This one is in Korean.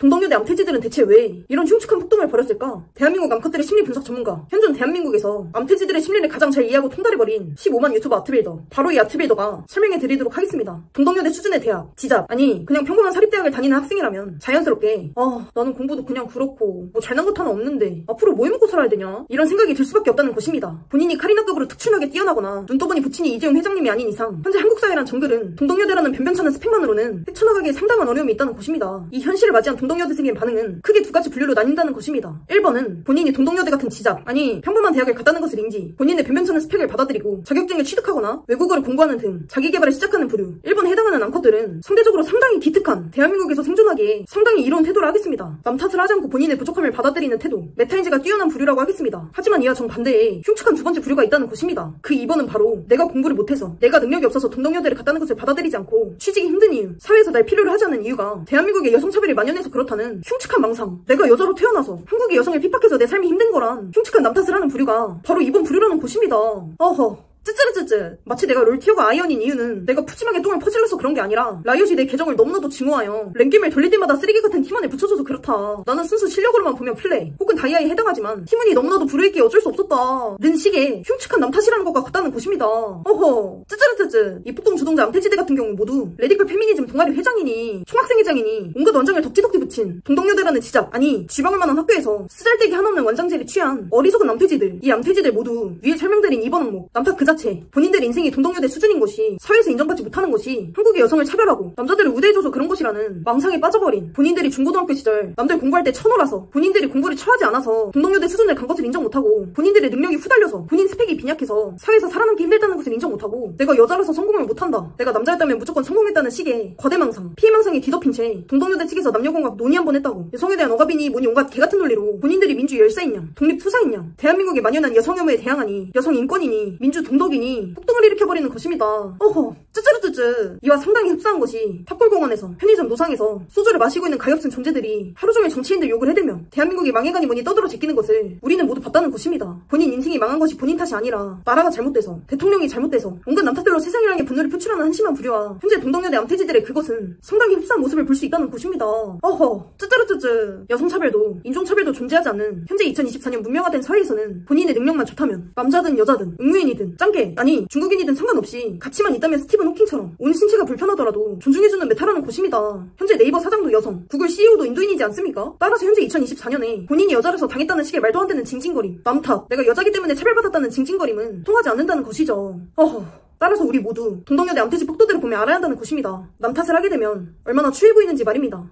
동덕여대 암태지들은 대체 왜 이런 흉측한 폭동을 벌였을까? 대한민국 암컷들의 심리 분석 전문가, 현존 대한민국에서 암태지들의 심리를 가장 잘 이해하고 통달해버린 15만 유튜버 아트빌더, 바로 이 아트빌더가 설명해드리도록 하겠습니다. 동덕여대 수준의 대학, 지잡, 아니 그냥 평범한 사립대학을 다니는 학생이라면 자연스럽게 나는 공부도 그냥 그렇고 뭐 잘난 것 하나 없는데 앞으로 뭐 해먹고 살아야 되냐? 이런 생각이 들 수밖에 없다는 것입니다. 본인이 카리나급으로 특출나게 뛰어나거나 눈떠보니 부친이 이재용 회장님이 아닌 이상 현재 한국사회란 정글은 동덕여대라는 변변찮은 스펙만으로는 헤쳐나가기에 상당한 어려움이 있다는 것입니다. 이 현실을 맞이한 동덕여대생의 반응은 크게 두 가지 분류로 나뉜다는 것입니다. 1번은 본인이 동덕여대 같은 지잡, 아니 평범한 대학을 갔다는 것을 인지 본인의 변변찮은 스펙을 받아들이고 자격증을 취득하거나 외국어를 공부하는 등 자기개발을 시작하는 부류. 1번에 해당하는 암컷들은 상대적으로 상당히 기특한 대한민국에서 생존하기에 상당히 이로운 태도를 하겠습니다. 남 탓을 하지 않고 본인의 부족함을 받아들이는 태도, 메타인지가 뛰어난 부류라고 하겠습니다. 하지만 이와 정반대에 흉측한 두 번째 부류가 있다는 것입니다. 그 2번은 바로 내가 공부를 못해서, 내가 능력이 없어서 동덕여대를 갔다는 것을 받아들이지 않고 취직이 힘든 이유, 사회에서 날 필요로 하지 않는 이유가 대한민국의 여성차별이 만연해서 그렇다는 흉측한 망상, 내가 여자로 태어나서 한국의 여성을 핍박해서 내 삶이 힘든 거란 흉측한 남 탓을 하는 부류가 바로 이번 부류라는 것입니다. 어허, 쯔쯔르쯔쯔. 마치 내가 롤티어가 아이언인 이유는 내가 푸짐하게 똥을 퍼질러서 그런 게 아니라 라이엇이 내 계정을 너무나도 증오하여 랭겜을 돌릴 때마다 쓰레기 같은 팀원을 붙여줘서 그렇다. 나는 순수 실력으로만 보면 플레이 혹은 다이아에 해당하지만 팀원이 너무나도 불우있기에 어쩔 수 없었다 는 식의 흉측한 남 탓이라는 것과 같다는 것입니다. 어허, 쯔쯔르쯔쯔. 이 폭동 주동자 암태지대 같은 경우 모두 레디컬 페미니즘 동아리 회장이니 총학생회장이니 온갖 원장을 덕지덕지 붙인 동덕여대라는 지잡, 아니 쥐방울 만한 학교에서 쓰잘데기 하나 없는 원장질에 취한 어리석은 암태지들. 이 암태지들 모두 위에 설명드린 2번 항목, 남탓 그 자체, 본인들 인생이 동덕여대 수준인 것이, 사회에서 인정받지 못하는 것이 한국의 여성을 차별하고 남자들을 우대해줘서 그런 것이라는 망상에 빠져버린, 본인들이 중고등학교 시절 남들 공부할 때 쳐놀아서 본인들이 공부를 처하지 않아서 동덕여대 수준을 간 것을 인정 못하고 본인들의 능력이 후달려서 본인 스펙이 빈약해서 사회에서 살아남기 힘들다는 것을 인정 못하고 내가 여자라서 성공을 못한다, 내가 남자였다면 무조건 성공했다는 식의 거대망상, 피해망상에 뒤덮인 채 동덕여대 측에서 남녀공학 논의 한번 했다고 여성에 대한 억압이니 뭐니 온갖 개같은 논리로 본인들이 민주 열사있냐, 독립투사있냐, 대한민국에 만연한 여성혐오에 대항하니, 여성 인권이니, 민주 동덕이니 폭동을 일으켜버리는 것입니다. 어허, 쯔쯔르쯔쯔. 이와 상당히 흡사한 것이 탑골공원에서, 편의점 노상에서 소주를 마시고 있는 가엾은 존재들이 하루종일 정치인들 욕을 해대며 대한민국이 망해가니 뭐니 떠들어 제끼는 것을 우리는 모두 봤다는 것입니다. 본인 인생이 망한 것이 본인 탓이 아니라 나라가 잘못돼서, 대통령이 잘못돼서 온갖 남탓들로 세상이라는 분노를 표출하는 한심한 부류와 현재 동덕여대 암태지들의 그것은 상당히 흡사한 모습을 볼 수 있다는 것입니다. 어허, 쯔쯔르쯔쯔. 여성차별도 인종차별도 존재하지 않는 현재 2024년 문명화된 사회에서는 본인의 능력만 좋다면 남자든 여자든 응유인이든 짱깨, 아니 중국인이든 상관없이 가치만 있다면 스티븐 호킹처럼 온 신체가 불편하더라도 존중해주는 메타라는 곳입니다. 현재 네이버 사장도 여성, 구글 CEO도 인도인이지 않습니까? 따라서 현재 2024년에 본인이 여자라서 당했다는 식의 말도 안 되는 징징거림, 남탓, 내가 여자기 때문에 차별받았다는 징징거림은 통하지 않는다는 것이죠. 어허, 따라서 우리 모두 동덕여대 암태지 폭도들을 보며 알아야 한다는 것입니다. 남 탓을 하게 되면 얼마나 추해 보이는지 말입니다.